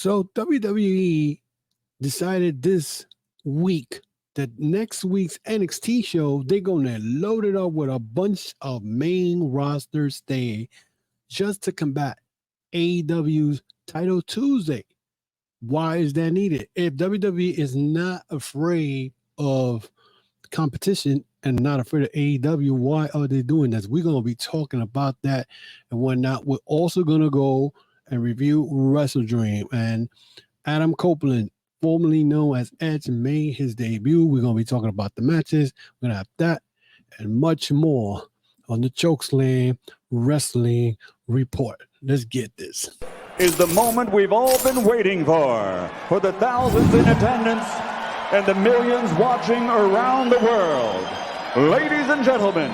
So WWE decided this week that next week's NXT show, they're going to load it up with a bunch of main roster stay just to combat AEW's Title Tuesday. Why is that needed? If WWE is not afraid of competition and not afraid of AEW, why are they doing this? We're going to be talking about that and whatnot. We're also going to go and review Wrestle Dream. And Adam Copeland, formerly known as Edge, made his debut. We're going to be talking about the matches. We're going to have that and much more on the Chokeslam Wrestling Report. Let's get this. Is the moment we've all been waiting for the thousands in attendance and the millions watching around the world. Ladies and gentlemen,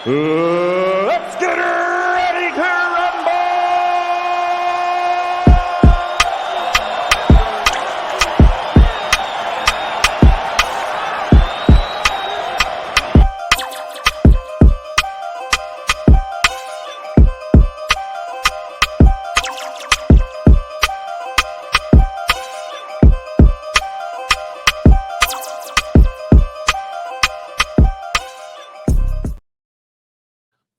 let's get ready to rumble!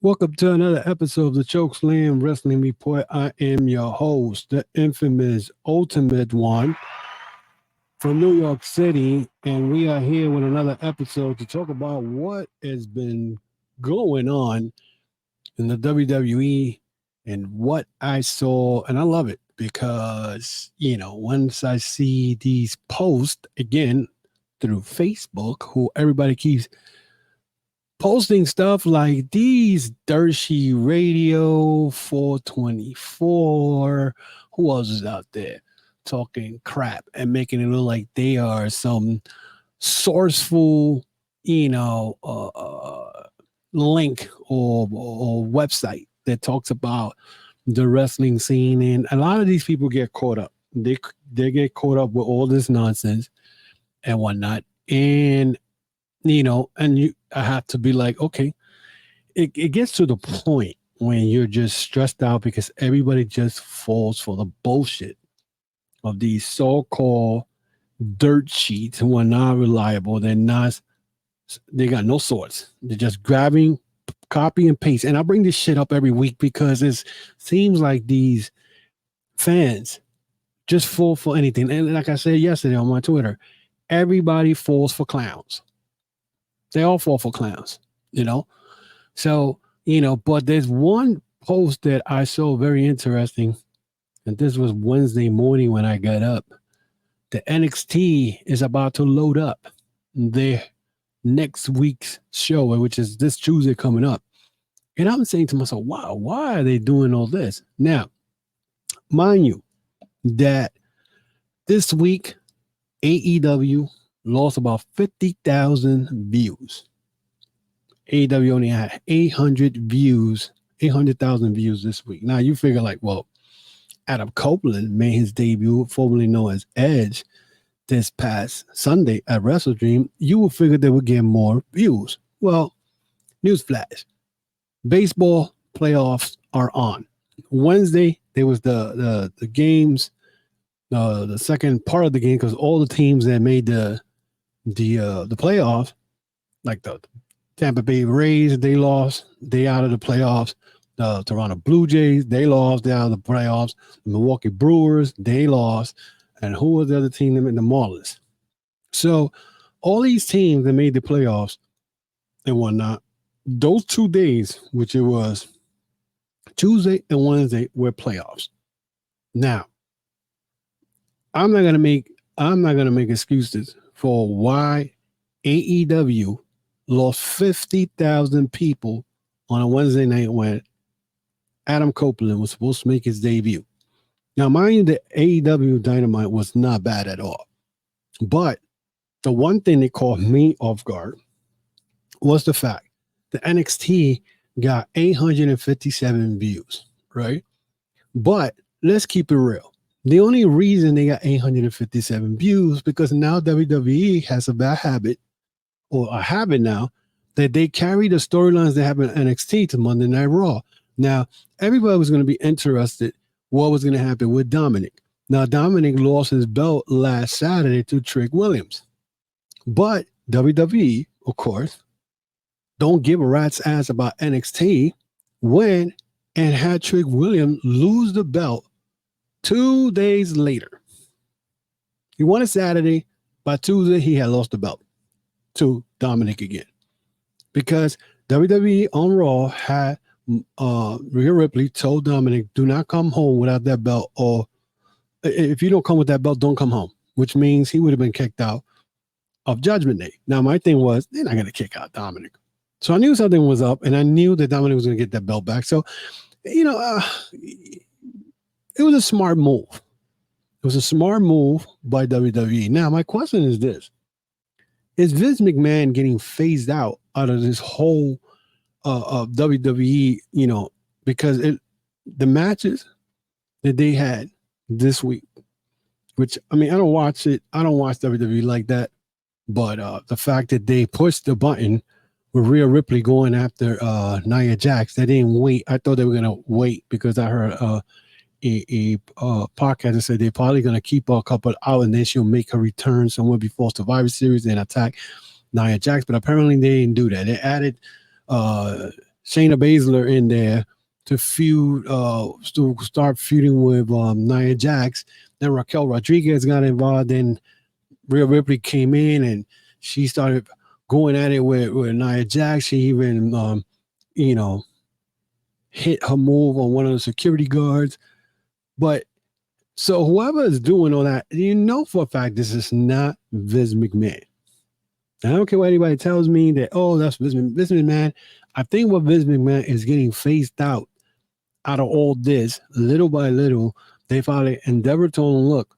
Welcome to another episode of the Chokeslam Wrestling Report. I am your host, the infamous Ultimate One from New York City, and we are here with another episode to talk about what has been going on in the WWE and what I saw, and I love it because, once I see these posts again through Facebook, who everybody keeps posting stuff like these Dirty Radio 424. Who else is out there talking crap and making it look like they are some sourceful, link or website that talks about the wrestling scene? And a lot of these people get caught up. They get caught up with all this nonsense and whatnot. And I have to be like, okay, it gets to the point when you're just stressed out because everybody just falls for the bullshit of these so-called dirt sheets who are not reliable. They got no source. They're just grabbing, copy and paste. And I bring this shit up every week because it seems like these fans just fall for anything. And like I said yesterday on my Twitter, everybody falls for clowns. They all fall for clowns, So, but there's one post that I saw very interesting, and this was Wednesday morning when I got up. The NXT is about to load up their next week's show, which is this Tuesday coming up. And I'm saying to myself, wow, why are they doing all this? Now, mind you, that this week, AEW lost about 50,000 views. AEW only had 800,000 views this week. Now you figure like, well, Adam Copeland made his debut, formerly known as Edge, this past Sunday at Wrestle Dream. You would figure they would get more views. Well, newsflash: baseball playoffs are on. Wednesday there was the games, the second part of the game, because all the teams that made the playoffs, like the Tampa Bay Rays, they lost. They out of the playoffs. The Toronto Blue Jays, they lost. They out of the playoffs. The Milwaukee Brewers, they lost. And who was the other team that made the Marlins? So all these teams that made the playoffs and whatnot, those 2 days, which it was Tuesday and Wednesday, were playoffs. Now, I'm not gonna make excuses for why AEW lost 50,000 people on a Wednesday night when Adam Copeland was supposed to make his debut. Now, mind you, the AEW Dynamite was not bad at all. But the one thing that caught me off guard was the fact that NXT got 857 views, right? But let's keep it real. The only reason they got 857 views because now WWE has a bad habit, or a habit now, that they carry the storylines they have in NXT to Monday Night Raw. Now, everybody was going to be interested what was going to happen with Dominic. Now, Dominic lost his belt last Saturday to Trick Williams. But WWE, of course, don't give a rat's ass about NXT, went and had Trick Williams lose the belt 2 days later. He won it Saturday. By Tuesday, he had lost the belt to Dominic again. Because WWE on Raw had Rhea Ripley told Dominic, do not come home without that belt, or if you don't come with that belt, don't come home, which means he would have been kicked out of Judgment Day. Now, my thing was, they're not going to kick out Dominic. So I knew something was up, and I knew that Dominic was going to get that belt back. So, it was a smart move. It was a smart move by WWE. Now, my question is this. Is Vince McMahon getting phased out of this whole WWE, because the matches that they had this week, which, I don't watch it. I don't watch WWE like that. But the fact that they pushed the button with Rhea Ripley going after Nia Jax, they didn't wait. I thought they were going to wait because I heard a podcast that said they're probably going to keep her a couple out and then she'll make her return somewhere before Survivor Series and attack Nia Jax. But apparently they didn't do that. They added Shayna Baszler in there to feud, to start feuding with Nia Jax. Then Raquel Rodriguez got involved. Then Rhea Ripley came in and she started going at it with Nia Jax. She even, hit her move on one of the security guards. But so whoever is doing all that, for a fact this is not Vince McMahon. I don't care what anybody tells me that, that's Vince McMahon. I think what Vince McMahon is getting phased out of all this, little by little, they finally endeavor to look,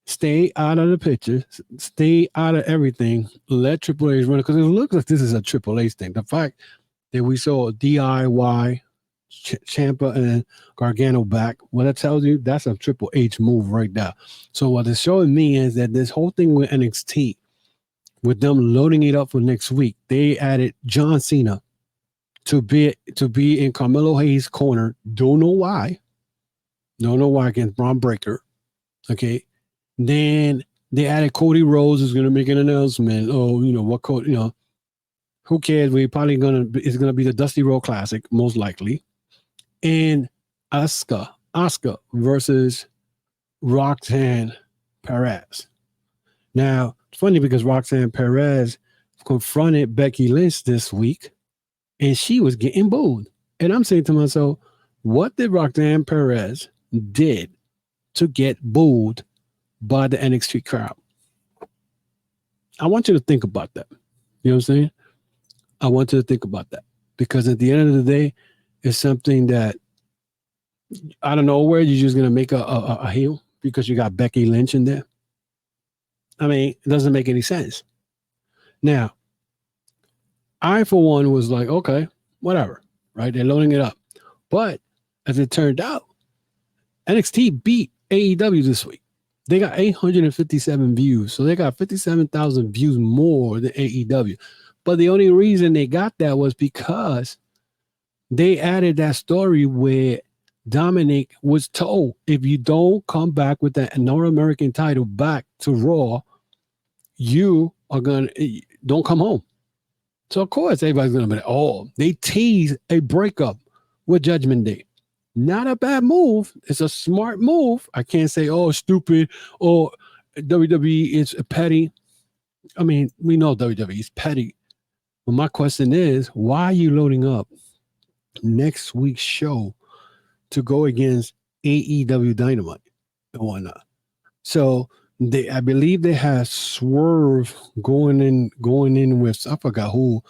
stay out of the picture, stay out of everything, let Triple H run it, because it looks like this is a Triple H thing. The fact that we saw DIY, Ciampa and Gargano back, what that tells you, that's a Triple H move right now. So what it's showing me is that this whole thing with NXT, with them loading it up for next week, they added John Cena to be in Carmelo Hayes' corner. Don't know why against Braun Breaker. Okay. Then they added Cody Rhodes is going to make an announcement. What Cody, who cares? It's going to be the Dusty Road Classic, most likely. And Asuka versus Roxanne Perez. Now, it's funny because Roxanne Perez confronted Becky Lynch this week, and she was getting booed. And I'm saying to myself, what did Roxanne Perez did to get booed by the NXT crowd? I want you to think about that. You know what I'm saying? I want you to think about that. Because at the end of the day, it's something that out of nowhere, you're just going to make a heel because you got Becky Lynch in there. It doesn't make any sense. Now, I, for one, was like, okay, whatever, right? They're loading it up. But as it turned out, NXT beat AEW this week. They got 857 views. So they got 57,000 views more than AEW. But the only reason they got that was because they added that story where Dominic was told, if you don't come back with that North American title back to Raw, you are don't come home. So of course everybody's gonna be, they tease a breakup with Judgment Day. Not a bad move. It's a smart move. I can't say, stupid, or WWE is petty. We know WWE is petty. But my question is, why are you loading up next week's show to go against AEW Dynamite and whatnot? So I believe they have Swerve going in with, I forgot who.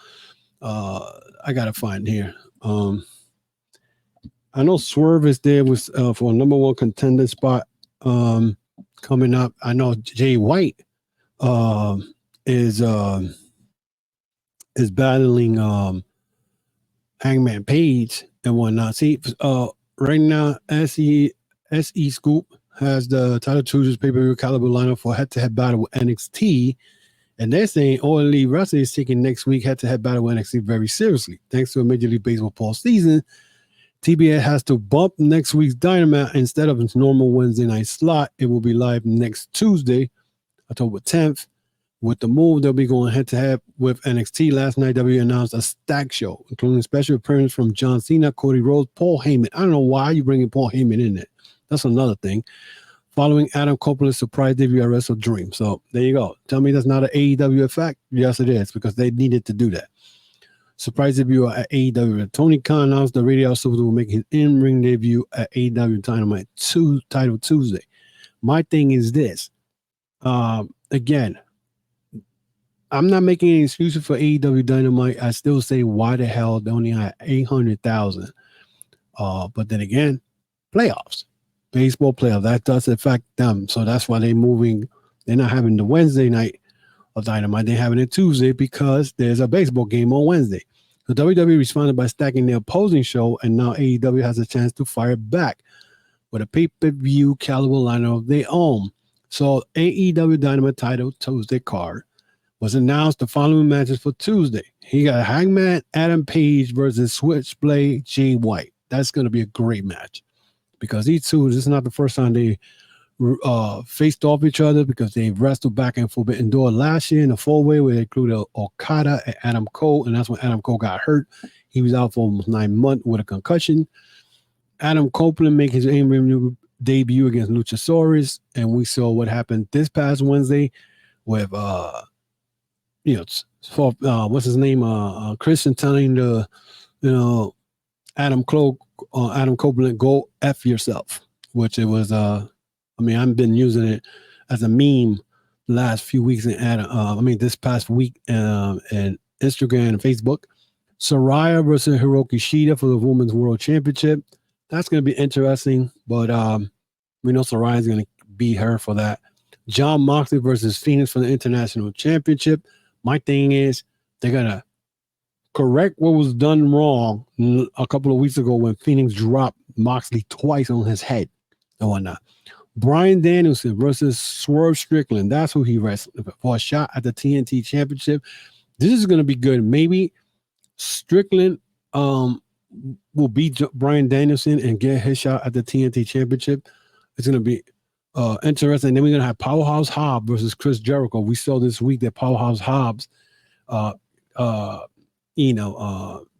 I gotta find here. I know Swerve is there with for a number one contender spot coming up. I know Jay White is battling Hangman Page and whatnot. See, right now, SE Scoop has the Title Choosers pay-per-view caliber lineup for head-to-head battle with NXT, and they're saying All Elite Wrestling is taking next week head-to-head battle with NXT very seriously, thanks to a Major League Baseball postseason TBS has to bump next week's Dynamite instead of its normal Wednesday night slot. It will be live next Tuesday, October 10th. With the move, they'll be going head-to-head with NXT. Last night, WWE announced a stack show, including special appearance from John Cena, Cody Rhodes, Paul Heyman. I don't know why you bringing Paul Heyman in there. That's another thing. Following Adam Copeland's surprise debut at Wrestle Dream. So there you go. Tell me that's not an AEW effect? Yes, it is, because they needed to do that. Surprise debut at AEW. Tony Khan announced the Radio Super will make his in-ring debut at AEW Dynamite Title Tuesday. My thing is this. Again, I'm not making any excuses for AEW Dynamite. I still say, why the hell they only had 800,000? But then again, playoffs, baseball playoffs, that does affect them. So that's why they're moving. They're not having the Wednesday night of Dynamite. They're having it Tuesday because there's a baseball game on Wednesday. So WWE responded by stacking their opposing show, and now AEW has a chance to fire back with a pay-per-view caliber lineup of their own. So AEW Dynamite Title Tuesday card was announced. The following matches for Tuesday. He got Hangman Adam Page versus Switchblade Jay White. That's going to be a great match because these two, this is not the first time they faced off each other, because they wrestled back in Forbidden Door last year in a four-way where they included Okada and Adam Cole, and that's when Adam Cole got hurt. He was out for almost 9 months with a concussion. Adam Copeland made his in-ring debut against Luchasaurus, and we saw what happened this past Wednesday with what's his name? Christian telling Adam Copeland, go F yourself, which it was, I've been using it as a meme the last few weeks this past week and Instagram and Facebook. Saraya versus Hiroki Shida for the Women's World Championship. That's going to be interesting, but we know Saraya's going to beat her for that. John Moxley versus Phoenix for the International Championship. My thing is, they're going to correct what was done wrong a couple of weeks ago when Phoenix dropped Moxley twice on his head and whatnot. Bryan Danielson versus Swerve Strickland. That's who he wrestled for a shot at the TNT Championship. This is going to be good. Maybe Strickland will beat Bryan Danielson and get his shot at the TNT Championship. It's going to be interesting. And then we're going to have Powerhouse Hobbs versus Chris Jericho. We saw this week that Powerhouse Hobbs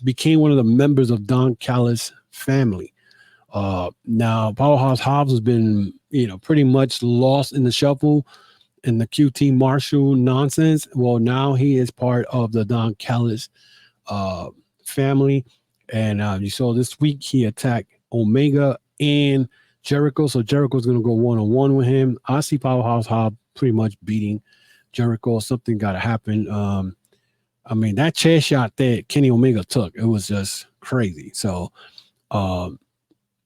became one of the members of Don Callis' family. Now Powerhouse Hobbs has been, pretty much lost in the shuffle in the QT Marshall nonsense. Well, now he is part of the Don Callis family. And you saw this week he attacked Omega and Jericho. So Jericho's going to go one-on-one with him. I see Powerhouse Hobbs pretty much beating Jericho. Something got to happen. That chair shot that Kenny Omega took, it was just crazy. So,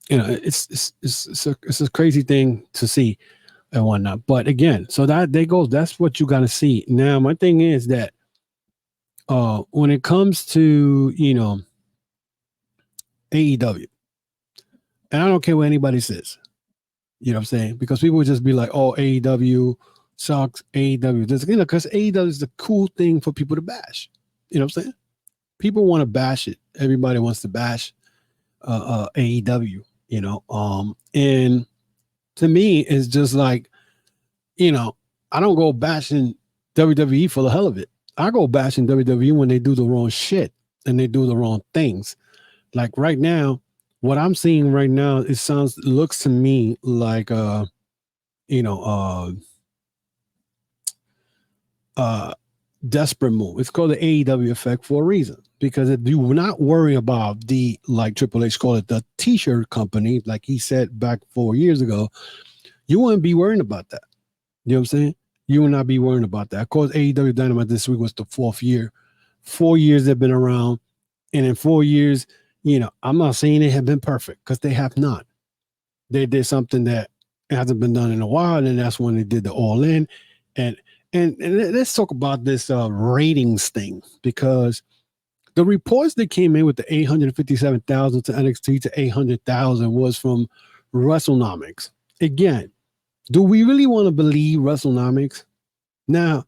it's a crazy thing to see and whatnot. But again, so that's what you got to see. Now, my thing is that when it comes to, AEW, and I don't care what anybody says, you know what I'm saying? Because people would just be like, oh, AEW sucks, AEW this, because AEW is the cool thing for people to bash. You know what I'm saying? People want to bash it. Everybody wants to bash AEW, and to me, it's just like, I don't go bashing WWE for the hell of it. I go bashing WWE when they do the wrong shit and they do the wrong things. Like right now, what I'm seeing right now, it looks to me like desperate move. It's called the AEW effect for a reason, because if you were not worry about like Triple H called it, the t-shirt company, like he said back 4 years ago, you wouldn't be worrying about that. You know what I'm saying? You will not be worrying about that. Of course, AEW Dynamite this week was the 4th year. 4 years they've been around, and in 4 years, I'm not saying they have been perfect, because they have not. They did something that hasn't been done in a while, and that's when they did the All In. And let's talk about this ratings thing, because the reports that came in with the 857,000 to NXT to 800,000 was from WrestleNomics. Again, do we really want to believe WrestleNomics? Now,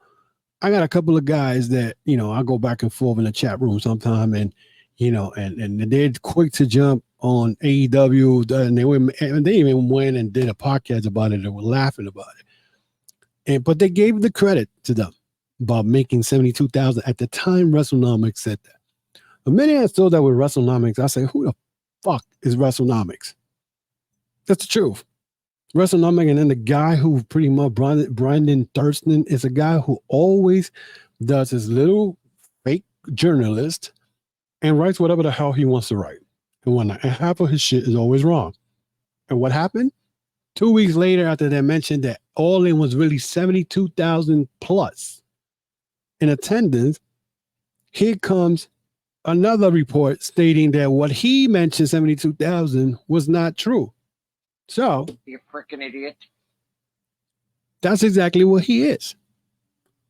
I got a couple of guys that, I go back and forth in the chat room sometime, and, and they're quick to jump on AEW, and they even went and did a podcast about it and were laughing about it. But they gave the credit to them about making 72,000 at the time. WrestleNomics said that. The minute I saw that with WrestleNomics, I said, "Who the fuck is WrestleNomics?" That's the truth. WrestleNomics, and then the guy who pretty much Brandon Thurston is a guy who always does his little fake journalist and writes whatever the hell he wants to write and whatnot. And half of his shit is always wrong. And what happened? 2 weeks later, after they mentioned that all in was really 72,000 plus in attendance, here comes another report stating that what he mentioned, 72,000, was not true. So, you freaking idiot. That's exactly what he is.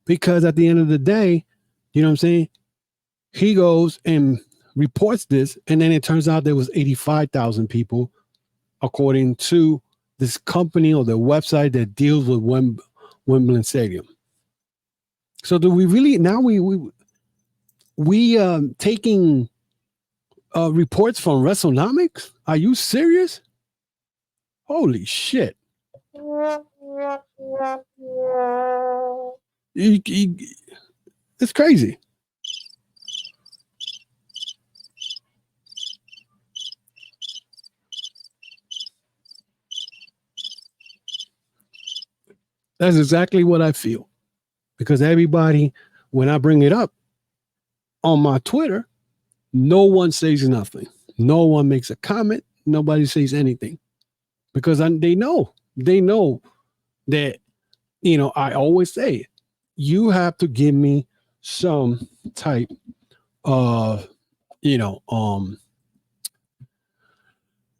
Because at the end of the day, you know what I'm saying? He goes and reports this, and then it turns out there was 85,000 people, according to this company or the website that deals with Wimbledon Stadium. So do we really now we taking reports from WrestleNomics? Are you serious? Holy shit. It's crazy. That's exactly what I feel. Because everybody, when I bring it up on my Twitter, no one says nothing. No one makes a comment. Nobody says anything. Because they know that, you know, I always say, you have to give me some type of, you know,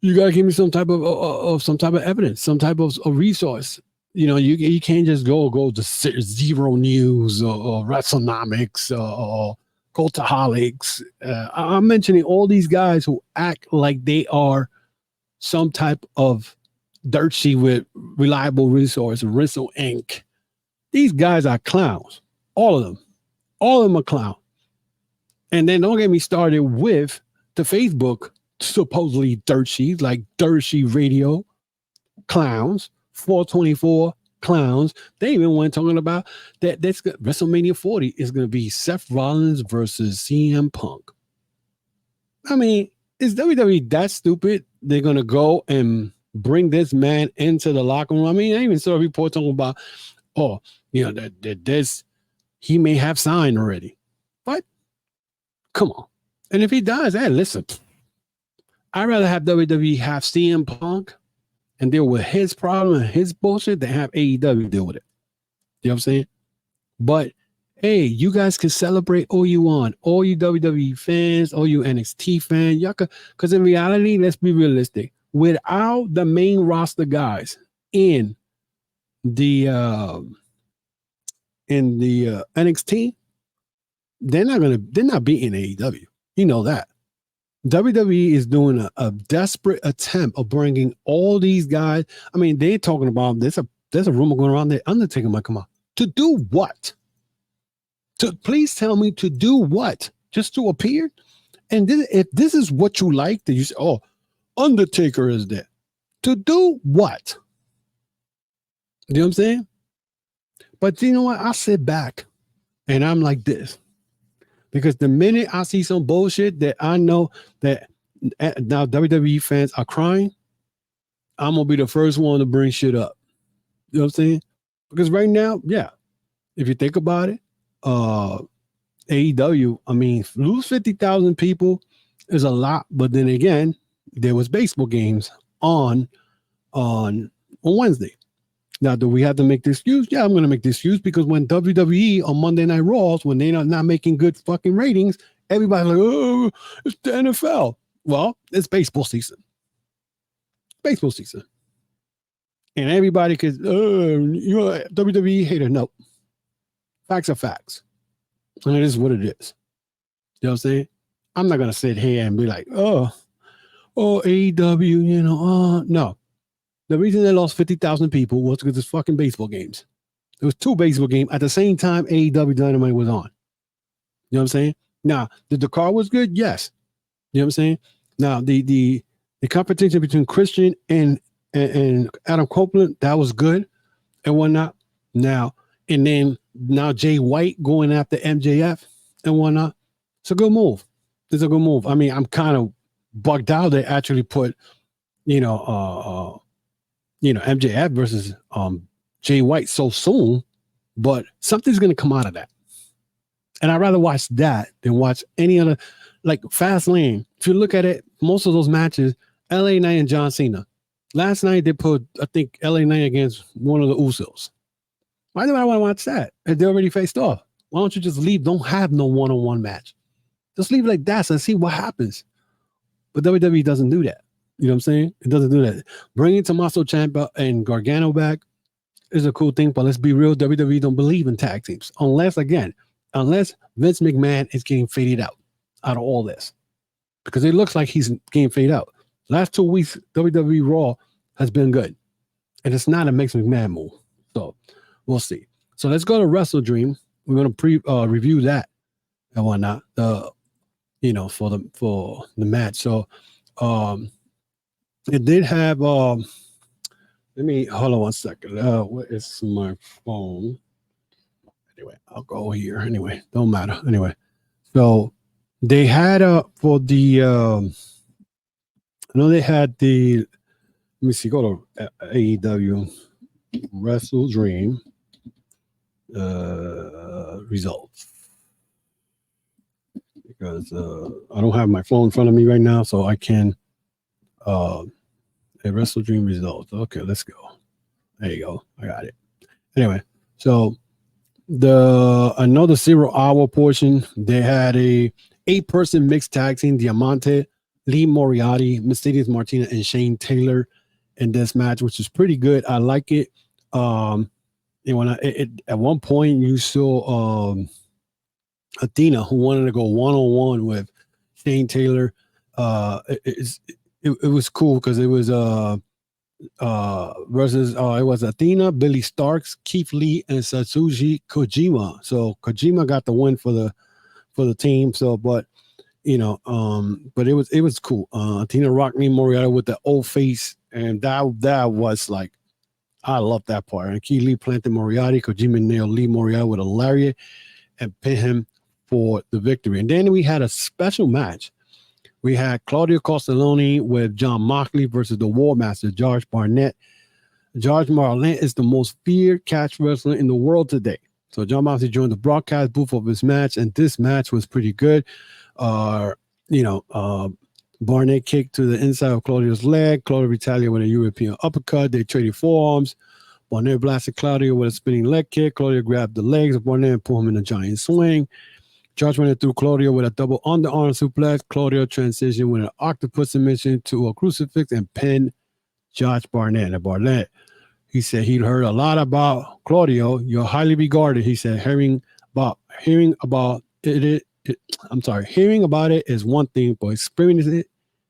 you got to give me some type of evidence, some type of resource. You know, you can't just go to Zero News or WrestleNomics or Cultaholics. I'm mentioning all these guys who act like they are some type of dirt sheet with reliable resource, Wrestle Inc. These guys are clowns. All of them. All of them are clowns. And then don't get me started with the Facebook supposedly dirt sheets, like Dirt Sheet Radio, clowns, 424 clowns. They even went talking about that WrestleMania 40 is going to be Seth Rollins versus CM Punk. I mean, is WWE that stupid? They're going to go and bring this man into the locker room. I mean, I even saw a report talking about, oh, you know, that this he may have signed already. But come on. And if he does, hey, listen, I'd rather have WWE have CM Punk and deal with his problem and his bullshit than have AEW deal with it. You know what I'm saying? But hey, you guys can celebrate all you want, all you WWE fans, all you NXT fans, y'all can, because in reality, let's be realistic. Without the main roster guys in the NXT, they're not beating AEW. You know that. WWE is doing a desperate attempt of bringing all these guys. I mean, they're talking about there's a rumor going around that Undertaker might come out. To do what? To please tell me to do what? Just to appear? And if this is what you like, that you say, oh, Undertaker is there. To do what? You know what I'm saying? But you know what? I sit back and I'm like this. Because the minute I see some bullshit that I know that now WWE fans are crying, I'm going to be the first one to bring shit up. You know what I'm saying? Because right now, yeah, if you think about it, AEW, I mean, lose 50,000 people is a lot. But then again, there was baseball games on Wednesday. Now, do we have to make the excuse? Yeah, I'm going to make the excuse because when WWE on Monday Night Raws, when they're not making good fucking ratings, everybody's like, oh, it's the NFL. Well, it's baseball season. Baseball season. And everybody could, you're a WWE hater. No. Facts are facts. And it is what it is. You know what I'm saying? I'm not going to sit here and be like, oh, AEW, you know, no. The reason they lost 50,000 people was because it's fucking baseball games. There was 2 baseball games at the same time AEW Dynamite was on. You know what I'm saying? Now, the card was good? Yes. You know what I'm saying? Now, the The competition between Christian and Adam Copeland, that was good and whatnot. Now Jay White going after MJF and whatnot. It's a good move. It's a good move. I mean, I'm kind of bugged out they actually put, MJF versus Jay White so soon, but something's gonna come out of that. And I'd rather watch that than watch any other, like Fastlane. If you look at it, most of those matches, LA Knight and John Cena. Last night they put, I think, LA Knight against one of the Usos. Why do I want to watch that? And they already faced off. Why don't you just leave? Don't have no one-on-one match. Just leave it like that and see what happens. But WWE doesn't do that. You know what I'm saying? It doesn't do that. Bringing Tommaso Ciampa and Gargano back is a cool thing, but let's be real. WWE don't believe in tag teams. Unless Vince McMahon is getting faded out of all this. Because it looks like he's getting faded out. Last 2 weeks, WWE Raw has been good. And it's not a Vince McMahon move. So we'll see. So let's go to Wrestle Dream. We're going to review that and whatnot. For the match. So it did have let me hold on one second. What is my phone? Anyway, I'll go here. Anyway, don't matter. Anyway, so they had for the I know they had the, let me see, go to AEW Wrestle Dream results. Because I don't have my phone in front of me right now, so I can Wrestle Dream results. Okay, let's go. There you go. I got it. Anyway, so I know the 0 hour portion, they had a 8-person mixed tag team, Diamante, Lee Moriarty, Mercedes Martinez, and Shane Taylor in this match, which is pretty good. I like it. And when at one point you saw Athena, who wanted to go one-on-one with Shane Taylor. It was cool because it was versus it was Athena, Billy Starks, Keith Lee, and Satsushi Kojima. So Kojima got the win for the team. So, but but it was cool. Athena rocked Lee Moriarty with the old face, and that was like, I love that part. And Keith Lee planted Moriarty. Kojima nailed Lee Moriarty with a lariat and pinned him for the victory. And then we had a special match. We had Claudio Castelloni with John Moxley versus the War Master, George Barnett. George Barnett is the most feared catch wrestler in the world today. So John Moxley joined the broadcast booth of his match, and this match was pretty good. Barnett kicked to the inside of Claudio's leg. Claudio retaliated with a European uppercut. They traded forearms. Barnett blasted Claudio with a spinning leg kick. Claudio grabbed the legs of Barnett and pulled him in a giant swing. George went through Claudio with a double underarm suplex. Claudio transitioned with an octopus submission to a crucifix and pinned Josh Barnett. And Barnett, he said he'd heard a lot about Claudio. You're highly regarded. He said hearing about it is one thing, but experiencing it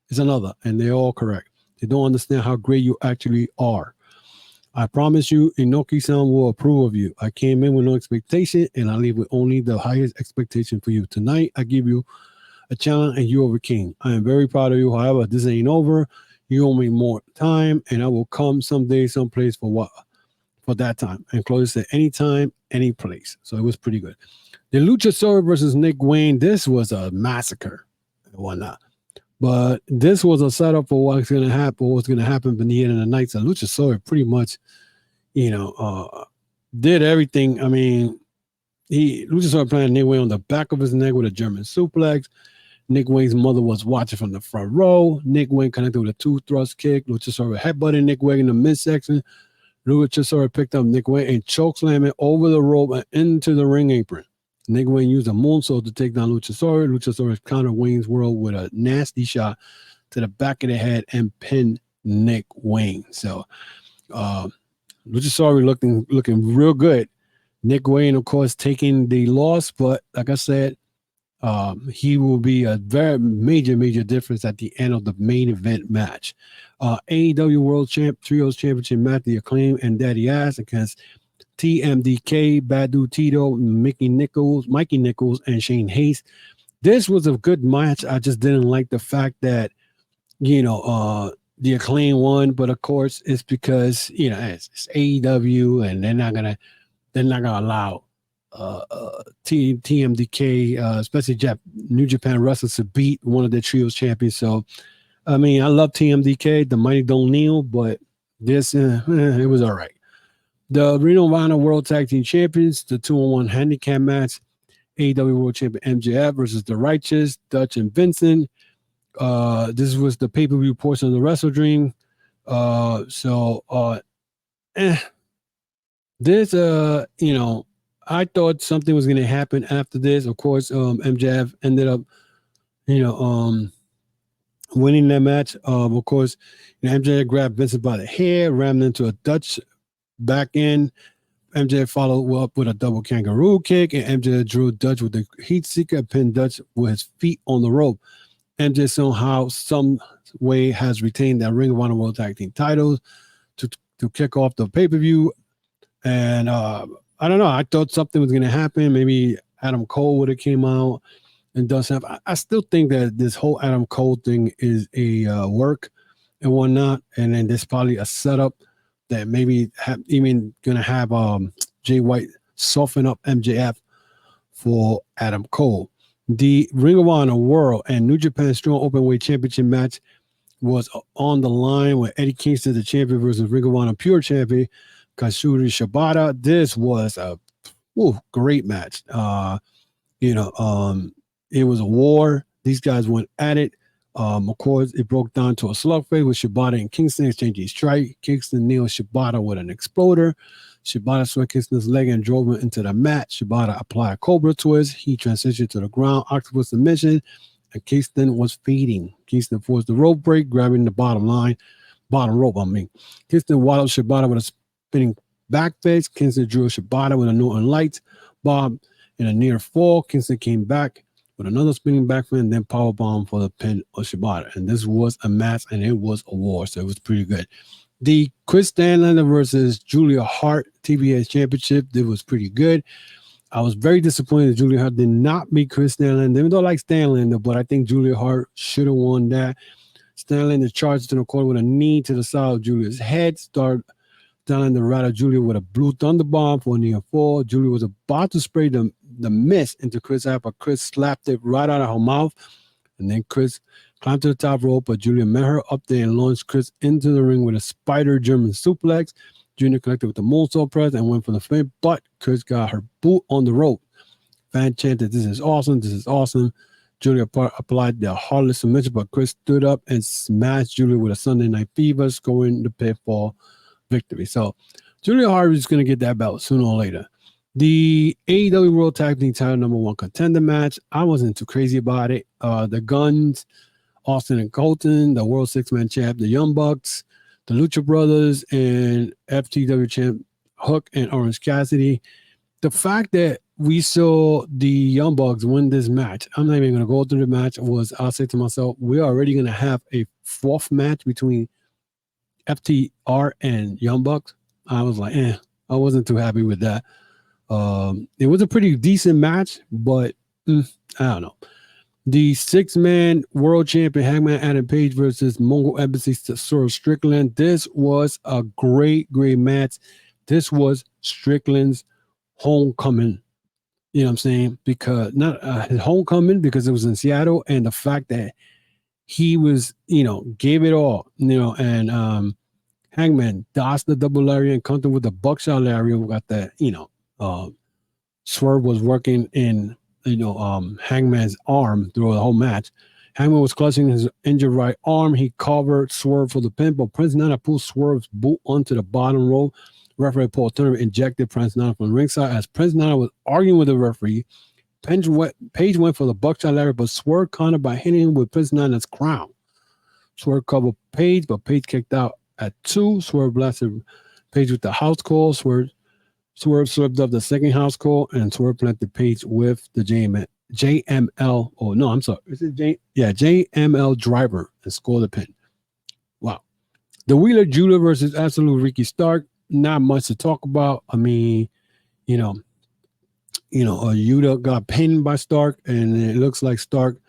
is another. And they're all correct. They don't understand how great you actually are. I promise you, Inoki-san will approve of you. I came in with no expectation, and I leave with only the highest expectation for you. Tonight, I give you a challenge, and you overcame. I am very proud of you. However, this ain't over. You owe me more time, and I will come someday, someplace for that time. And Claudio said, anytime, any place. So it was pretty good. The Luchasaurus versus Nick Wayne, this was a massacre and whatnot. But this was a setup for what's going to happen beneath the end of the night. So Luchasaurus pretty much, did everything. I mean, Luchasaurus planted Nick Wayne on the back of his neck with a German suplex. Nick Wayne's mother was watching from the front row. Nick Wayne connected with a 2-thrust kick. Luchasaurus headbutted Nick Wayne in the midsection. Luchasaurus picked up Nick Wayne and chokeslammed it over the rope and into the ring apron. Nick Wayne used a moonsault to take down Luchasaurus. Luchasaurus countered Wayne's world with a nasty shot to the back of the head and pinned Nick Wayne. So Luchasaurus looking real good. Nick Wayne, of course, taking the loss, but like I said, he will be a very major difference at the end of the main event match. AEW World Trios Championship match, The Acclaim and Daddy Ass against TMDK, Badu Tito, Mikey Nichols, and Shane Hayes. This was a good match. I just didn't like the fact that the Acclaim won, but of course it's because it's AEW, and they're not gonna allow TMDK, especially New Japan wrestlers, to beat one of the trios champions. So I mean, I love TMDK, the Mighty Don't Kneel, but this it was all right. The Ring of Honor World Tag Team Champions, the 2-on-1 handicap match, AEW World Champion MJF versus The Righteous, Dutch and Vincent. This was the pay-per-view portion of the Wrestle Dream. This, I thought something was going to happen after this. Of course, MJF ended up, winning that match. Of course, MJF grabbed Vincent by the hair, rammed into a Dutch back end. MJF followed up with a double kangaroo kick, and MJF drew Dutch with the heat seeker, pinned Dutch with his feet on the rope. MJF somehow, some way, has retained that Ring of Honor World Tag Team titles to kick off the pay-per-view. And I don't know. I thought something was going to happen. Maybe Adam Cole would have came out and done something. I still think that this whole Adam Cole thing is a work and whatnot. And then there's probably a setup that maybe even going to have Jay White soften up MJF for Adam Cole. The Ring of Honor World and New Japan Strong Openweight Championship match was on the line with Eddie Kingston, the champion, versus Ring of Honor Pure Champion, Katsuyori Shibata. This was a great match. It was a war. These guys went at it. Of course, it broke down to a slugfest with Shibata and Kingston exchanging strike. Kingston nailed Shibata with an exploder. Shibata swept Kingston's leg and drove him into the mat. Shibata applied a Cobra twist. He transitioned to the ground, octopus submission, and Kingston was feeding. Kingston forced the rope break, grabbing the bottom rope. Kingston wallowed Shibata with a spinning back face. Kingston drew Shibata with a Northern Lights bomb in a near fall. Kingston came back with another spinning back fin, and then powerbomb for the pin of Shibata. And this was a match, and it was a war, so it was pretty good. The Chris Stanlander versus Julia Hart TBS Championship, it was pretty good. I was very disappointed that Julia Hart did not beat Chris Stanlander, even though I like Stanlander, but I think Julia Hart should have won that. Stanlander charged to the corner with a knee to the side of Julia's head, started down the right of Julia with a blue thunder bomb for a near fall. Julia was about to spray the mist into Chris' eye, but Chris slapped it right out of her mouth. And then Chris climbed to the top rope, but Julia met her up there and launched Chris into the ring with a spider German suplex. Junior connected with the moonsault press and went for the fin, but Chris got her boot on the rope. Fan chanted, "This is awesome, this is awesome." Julia applied the heartless submission, but Chris stood up and smashed Julia with a Sunday Night Fever, scoring the pinfall victory. So Julia Hart is going to get that belt sooner or later. The AEW World Tag Team Title #1 contender match, I wasn't too crazy about it. The Guns, Austin and Colton, the World Six-Man Champ, the Young Bucks, the Lucha Brothers, and FTW Champ Hook and Orange Cassidy. The fact that we saw the Young Bucks win this match, I'm not even going to go through the match, I'll say to myself, we're already going to have a fourth match between FTR and Young Bucks. I was like, I wasn't too happy with that. It was a pretty decent match, but I don't know. The six-man world champion Hangman Adam Page versus Mongol Embassy Swerve Strickland. This was a great match. This was Strickland's homecoming. You know what I'm saying? Because not his homecoming, because it was in Seattle, and the fact that he was, gave it all, and Hangman dodged the double lariat and countered with the buckshot lariat. We got that, Swerve was working in, Hangman's arm through the whole match. Hangman was clutching his injured right arm. He covered Swerve for the pin, but Prince Nana pulled Swerve's boot onto the bottom rope. Referee Paul Turner injected Prince Nana from ringside. As Prince Nana was arguing with the referee, Page went for the buckshot lariat, but Swerve countered by hitting him with Prince Nana's crown. Swerve covered Page, but Page kicked out at 2. Swerve blasted Page with the house call. Swerve swept up the second house call, and Swerve planted Page with the JML. Oh, no, I'm sorry. Is it JML driver and scored the pin. Wow. The Wheeler Judah versus Absolute Ricky Stark. Not much to talk about. I mean, Yuta got pinned by Stark, and it looks like Stark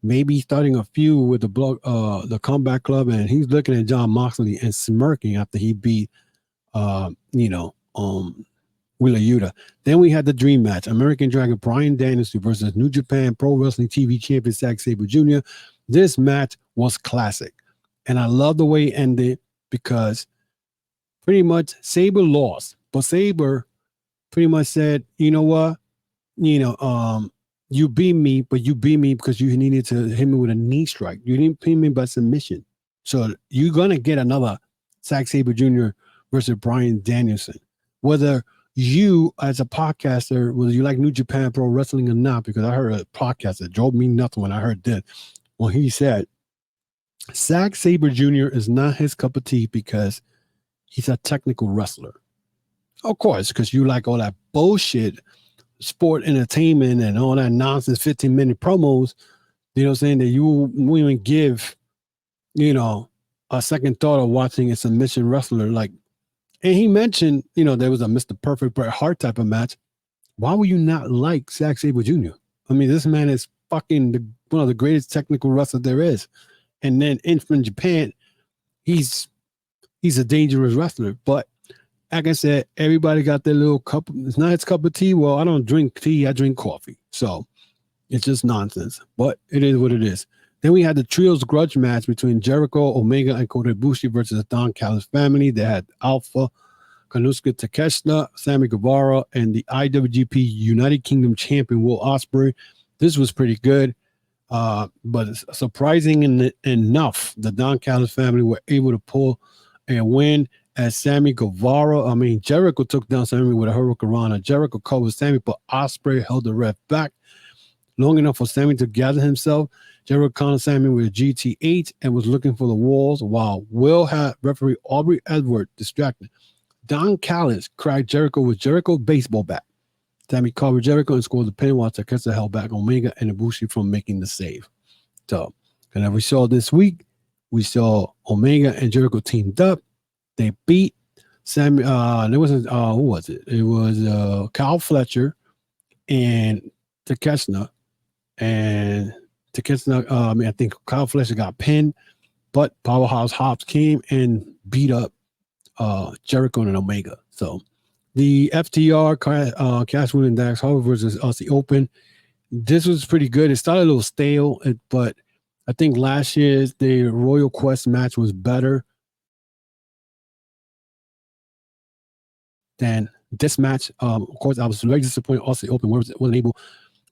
maybe starting a feud with the Comeback Club, and he's looking at Jon Moxley and smirking after he beat, Wheeler Yuta. Then we had the dream match: American Dragon Bryan Danielson versus New Japan Pro Wrestling TV champion Zack Sabre Jr. This match was classic, and I love the way it ended because pretty much Sabre lost, but Sabre pretty much said, "You know what? You beat me, but you beat me because you needed to hit me with a knee strike. You didn't beat me by submission. So you're gonna get another Zack Sabre Jr. versus Bryan Danielson, whether." You, as a podcaster, whether you like New Japan Pro Wrestling or not, because I heard a podcast that drove me nuts when I heard that. Well, he said, Zack Sabre Jr. is not his cup of tea because he's a technical wrestler. Of course, because you like all that bullshit, sport entertainment and all that nonsense, 15-minute promos, you know what I'm saying, that you won't even give, a second thought of watching a submission wrestler like. And he mentioned, there was a Mr. Perfect Bret Hart type of match. Why would you not like Zack Sabre Jr.? I mean, this man is fucking one of the greatest technical wrestlers there is. And then from Japan, he's a dangerous wrestler. But like I said, everybody got their little cup. It's not his cup of tea. Well, I don't drink tea. I drink coffee. So it's just nonsense. But it is what it is. Then we had the Trios Grudge match between Jericho, Omega, and Kota Ibushi versus the Don Callis family. They had Alpha, Konosuke Takeshita, Sammy Guevara, and the IWGP United Kingdom champion Will Ospreay. This was pretty good, but surprising enough, the Don Callis family were able to pull a win as Sammy Guevara. Jericho took down Sammy with a Hurricanrana. Jericho covered Sammy, but Ospreay held the ref back long enough for Sammy to gather himself. Jericho countered Sammy with a GT8 and was looking for the walls, while Will had referee Aubrey Edwards distracted. Don Callis cracked Jericho with Jericho's baseball bat. Sammy covered Jericho and scored the pin while Takeshita held back Omega and Ibushi from making the save. So, and as we saw this week, we saw Omega and Jericho teamed up. They beat Sammy. There wasn't who was it? It was Kyle Fletcher and Takeshita. And Takeshita, I think Kyle Fletcher got pinned, but Powerhouse Hobbs came and beat up Jericho and Omega. So the FTR, Cashwood and Dax Harwood versus Aussie Open. This was pretty good. It started a little stale, but I think last year's the Royal Quest match was better than this match. Of course, I was very disappointed. Aussie Open wasn't able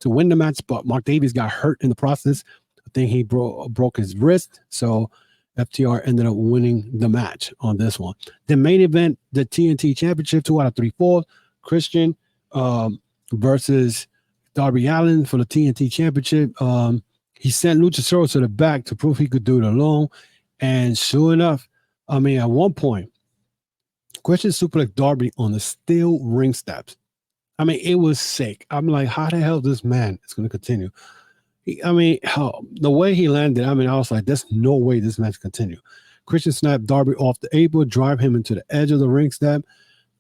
to win the match, but Mark Davis got hurt in the process. I think he broke his wrist, so FTR ended up winning the match on this one. The main event, the TNT Championship, 2 out of 3 falls. Christian versus Darby Allin for the TNT Championship. He sent Luchasaurus to the back to prove he could do it alone, and sure enough, at one point, Christian suplexed Darby on the steel ring steps. It was sick. I'm like, how the hell this man is going to continue? The way he landed, I was like, there's no way this match continue. Christian snapped Darby off the apron, drive him into the edge of the ring step.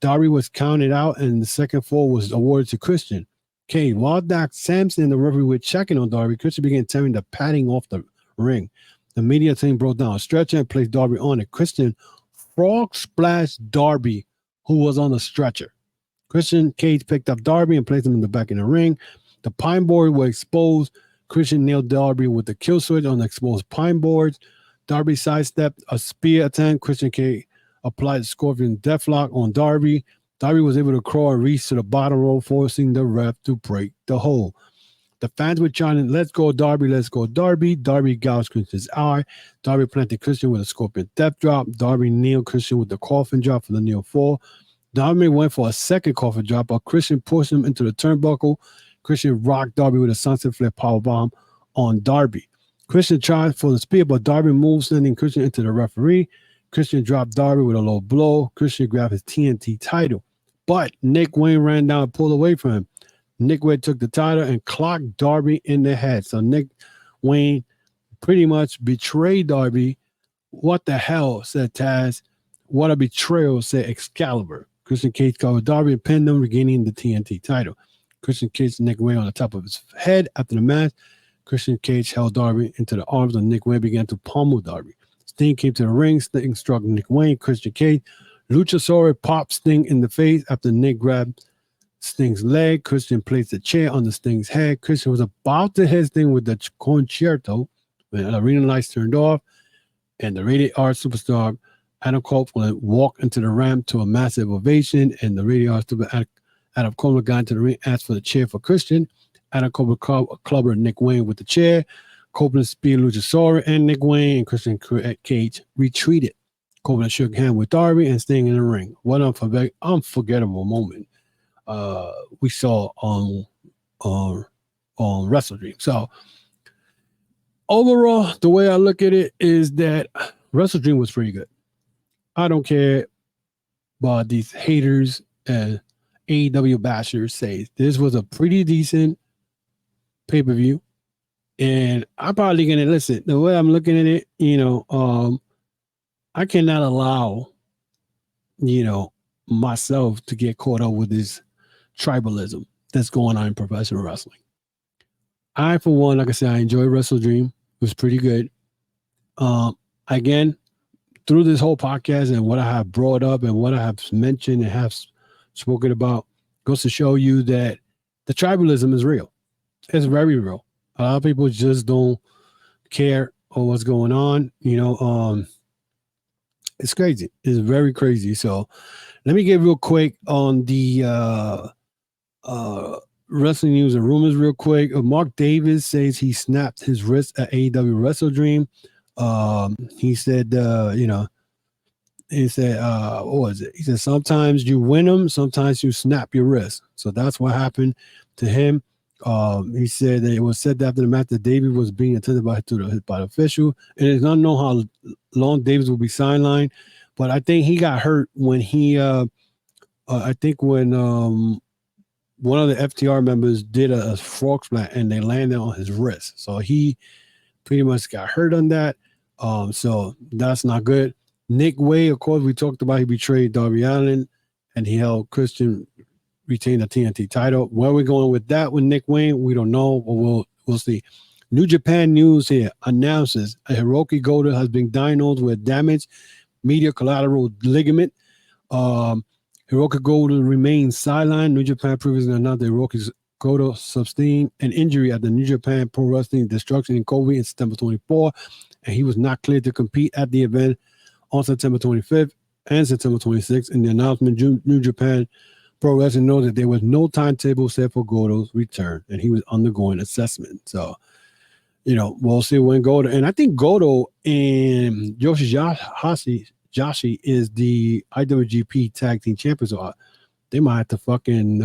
Darby was counted out, and the second fall was awarded to Christian. Okay, while Dax Sampson and the referee were checking on Darby, Christian began tearing the padding off the ring. The media team broke down a stretcher and placed Darby on it. Christian frog splashed Darby, who was on the stretcher. Christian Cage picked up Darby and placed him in the back of the ring. The pine board were exposed. Christian nailed Darby with the kill switch on the exposed pine boards. Darby sidestepped a spear attempt. Christian Cage applied the Scorpion Deathlock on Darby. Darby was able to crawl and reach to the bottom row, forcing the ref to break the hold. The fans were chanting, "Let's go, Darby, let's go, Darby." Darby gouged Christian's eye. Darby planted Christian with a Scorpion Death Drop. Darby nailed Christian with the coffin drop for the near fall. Darby went for a second coffin drop, but Christian pushed him into the turnbuckle. Christian rocked Darby with a sunset flip powerbomb on Darby. Christian tried for the spear, but Darby moved, sending Christian into the referee. Christian dropped Darby with a low blow. Christian grabbed his TNT title, but Nick Wayne ran down and pulled away from him. Nick Wayne took the title and clocked Darby in the head. So Nick Wayne pretty much betrayed Darby. What the hell, said Taz. What a betrayal, said Excalibur. Christian Cage covered Darby and pinned him, regaining the TNT title. Christian Cage Nick Wayne on the top of his head after the match. Christian Cage held Darby into the arms of Nick Wayne, began to pummel Darby. Sting came to the ring. Sting struck Nick Wayne. Christian Cage. Luchasaurus popped Sting in the face after Nick grabbed Sting's leg. Christian placed a chair under Sting's head. Christian was about to hit Sting with the concerto when the arena lights turned off, and the Rated R superstar Adam Copeland walked into the ramp to a massive ovation, and the Rated R superstar Adam Copeland got into the ring, asked for the chair for Christian. Adam Copeland clubbered Nick Wayne with the chair. Copeland speared Luchasaurus and Nick Wayne, and Christian Cage retreated. Copeland shook hands with Darby and Sting in the ring. What an unforgettable moment we saw on WrestleDream. So overall, the way I look at it is that WrestleDream was pretty good. I don't care about these haters and AEW bashers say this was a pretty decent pay-per-view. And I'm probably gonna listen. The way I'm looking at it, I cannot allow, myself to get caught up with this tribalism that's going on in professional wrestling. I, for one, like I said, I enjoyed WrestleDream. It was pretty good. Again, through this whole podcast and what I have brought up and what I have mentioned and have spoken about goes to show you that the tribalism is real. It's very real. A lot of people just don't care on what's going on. It's crazy. It's very crazy. So let me get real quick on the wrestling news and rumors real quick. Mark Davis says he snapped his wrist at AEW WrestleDream. He said, what was it? He said, sometimes you win them, sometimes you snap your wrist. So that's what happened to him. He said that it was said after the match that Davis was being attended by the official, and it's not known how long Davis will be sidelined. But I think he got hurt when he, one of the FTR members did a frog splash and they landed on his wrist, so he pretty much got hurt on that. So that's not good. Nick Wayne, of course, we talked about he betrayed Darby Allin, and he helped Christian retain the TNT title. Where we're going with that with Nick Wayne, we don't know, but we'll see. New Japan News here announces a Hiroki Goto has been diagnosed with damaged medial collateral ligament. Hiroki Goto remains sidelined. New Japan previously announced that Hiroki Goto sustained an injury at the New Japan Pro Wrestling Destruction in Kobe in September 24, and he was not cleared to compete at the event on September 25th and September 26th. In the announcement, New Japan Pro Wrestling noted that there was no timetable set for Goto's return, and he was undergoing assessment. So, we'll see when Goto, and I think Goto and Yoshihashi is the IWGP Tag Team Champions, so they might have to fucking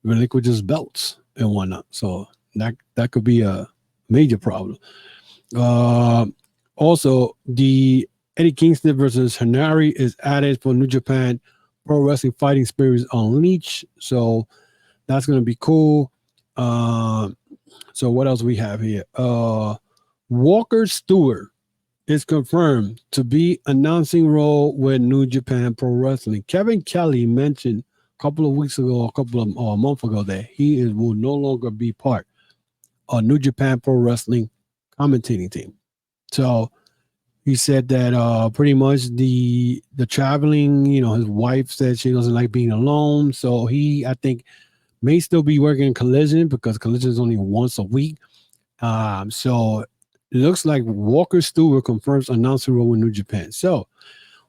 relinquish his belts and whatnot. So that could be a major problem. Also, the Eddie Kingston versus Hanari is added for New Japan Pro Wrestling Fighting Spirits Unleashed. So that's going to be cool. So what else we have here? Walker Stewart is confirmed to be announcing role with New Japan Pro Wrestling. Kevin Kelly mentioned a couple of a month ago that he will no longer be part of New Japan Pro Wrestling commentating team. So he said that pretty much the traveling, his wife said she doesn't like being alone. So he, I think, may still be working Collision because Collision is only once a week. So it looks like Walker Stewart confirms announcing role with New Japan. So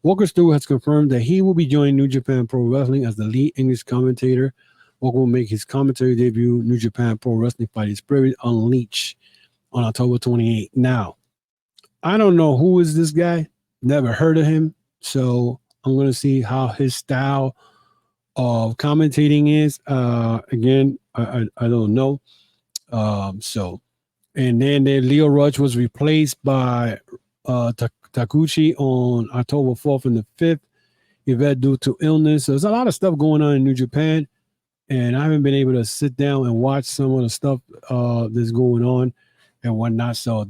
Walker Stewart has confirmed that he will be joining New Japan Pro Wrestling as the lead English commentator. Walker will make his commentary debut New Japan Pro Wrestling Fighting Spirit Unleashed on October 28th. Now, I don't know who is this guy. Never heard of him. So I'm going to see how his style of commentating is. Again, I don't know. And then Leo Rush was replaced by Takuchi on October 4th and the 5th. Yvette due to illness. So there's a lot of stuff going on in New Japan, and I haven't been able to sit down and watch some of the stuff that's going on and whatnot. So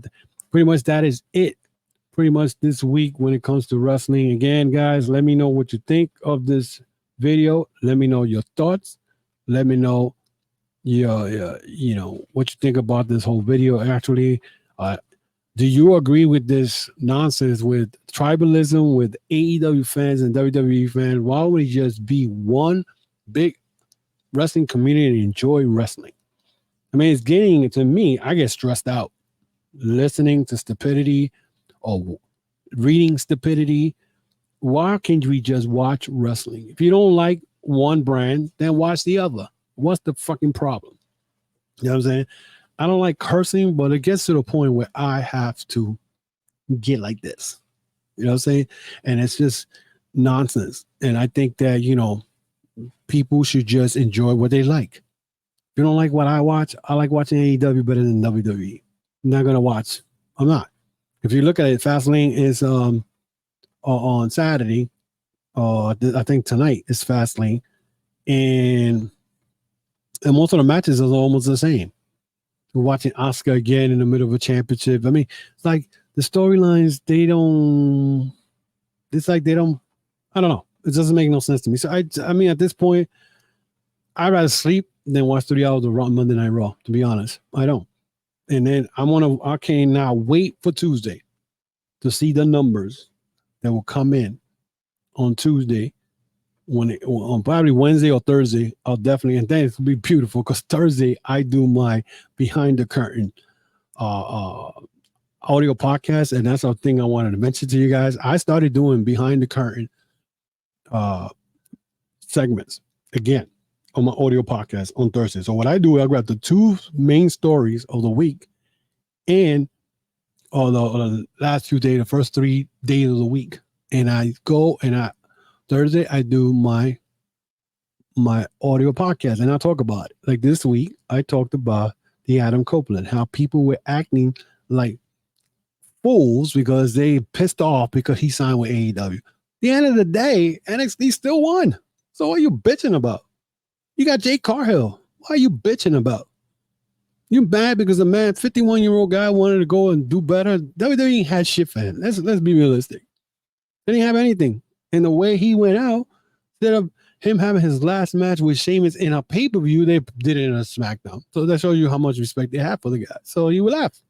pretty much that is it. Pretty much this week when it comes to wrestling. Again, guys, let me know what you think of this video. Let me know your thoughts. Let me know, what you think about this whole video. Actually, do you agree with this nonsense with tribalism with AEW fans and WWE fans? Why would it just be one big wrestling community and enjoy wrestling? I mean, it's getting to me. I get stressed out listening to stupidity or reading stupidity. Why can't we just watch wrestling? If you don't like one brand, then watch the other. What's the fucking problem? You know what I'm saying? I don't like cursing, but it gets to the point where I have to get like this. You know what I'm saying? And it's just nonsense. And I think that, people should just enjoy what they like. If you don't like what I watch, I like watching AEW better than WWE. I'm not going to watch. I'm not. If you look at it, Fastlane is on Saturday. I think tonight is Fastlane. And most of the matches are almost the same. We're watching Asuka again in the middle of a championship. I mean, it's like the storylines, I don't know. It doesn't make no sense to me. So I mean, at this point, I'd rather sleep than watch 3 hours of Monday Night Raw, to be honest. I don't. And then I can't now wait for Tuesday to see the numbers that will come in on Tuesday. On probably Wednesday or Thursday, I'll definitely, and then it'll be beautiful because Thursday I do my behind the curtain audio podcast, and that's a thing I wanted to mention to you guys. I started doing behind the curtain segments again on my audio podcast on Thursday. So what I do, I grab the 2 main stories of the week and the last few days, the first 3 days of the week, and I go and Thursday, I do my audio podcast, and I talk about it. Like this week, I talked about the Adam Copeland, how people were acting like fools because they pissed off because he signed with AEW. At the end of the day, NXT still won. So what are you bitching about? You got Jade Cargill. What are you bitching about? You mad because the man, 51-year-old guy, wanted to go and do better? WWE had shit for him. Let's be realistic. They didn't have anything. And the way he went out, instead of him having his last match with Sheamus in a pay-per-view, they did it in a SmackDown. So that shows you how much respect they have for the guy. So you would laugh.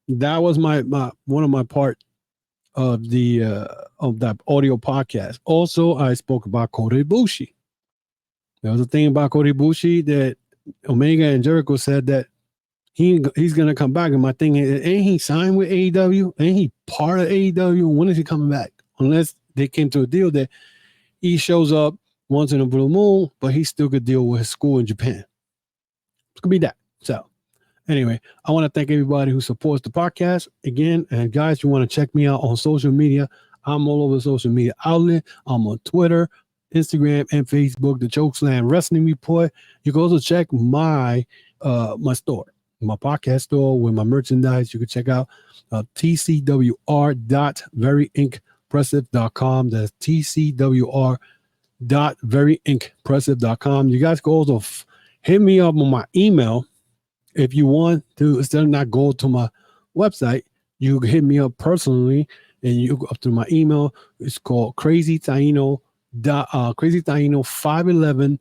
That was my one of my part of the of that audio podcast. Also, I spoke about Kota Ibushi. There was a thing about Kota Ibushi that Omega and Jericho said that he's gonna come back. And my thing is, ain't he signed with AEW? Ain't he part of AEW? When is he coming back? Unless they came to a deal that he shows up once in a blue moon, but he still could deal with his school in Japan. It could be that. So anyway, I want to thank everybody who supports the podcast again. And guys, you want to check me out on social media. I'm all over the social media outlet. I'm on Twitter, Instagram, and Facebook, the Chokeslam Wrestling Report. You can also check my store, my podcast store with my merchandise. You can check out tcwr.veryimpressive.com. That's tcwr.veryimpressive.com. You guys can also hit me up on my email if you want to. Instead of not go to my website, you can hit me up personally, and you go up to my email. It's called crazytaino511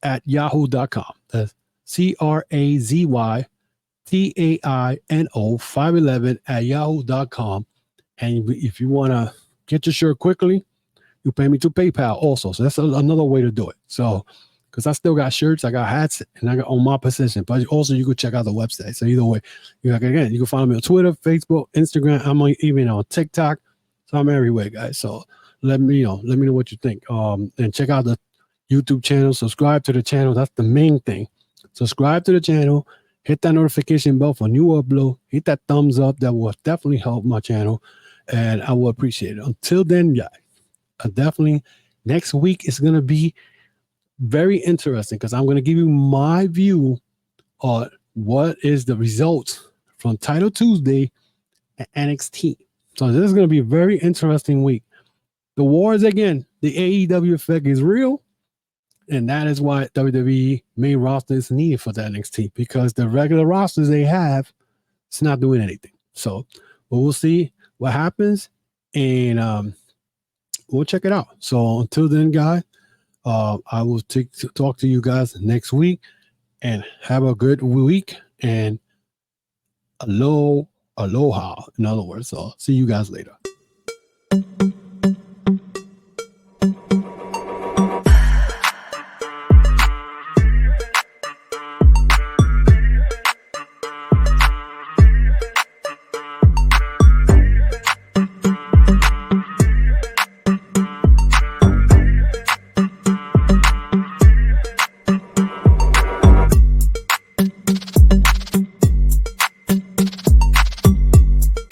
at yahoo.com. That's CRAZYTAINO511 at yahoo.com. And if you want to get your shirt quickly, you pay me to PayPal also. So that's another way to do it. So, because I still got shirts, I got hats, and I got on my position. But also, you could check out the website. So either way, you can follow me on Twitter, Facebook, Instagram. I'm even on TikTok. So I'm everywhere, guys. So let me know what you think. And check out the YouTube channel. Subscribe to the channel. That's the main thing. Subscribe to the channel. Hit that notification bell for new upload. Hit that thumbs up. That will definitely help my channel, and I will appreciate it. Until then, guys, definitely next week is going to be very interesting because I'm going to give you my view on what is the results from Title Tuesday at NXT. So this is going to be a very interesting week. The wars again, the AEW effect is real. And that is why WWE main roster is needed for the NXT, because the regular rosters they have, it's not doing anything. So we'll see what happens, and we'll check it out. So until then, guys, I will talk to you guys next week. and have a good week and aloha, in other words. So see you guys later.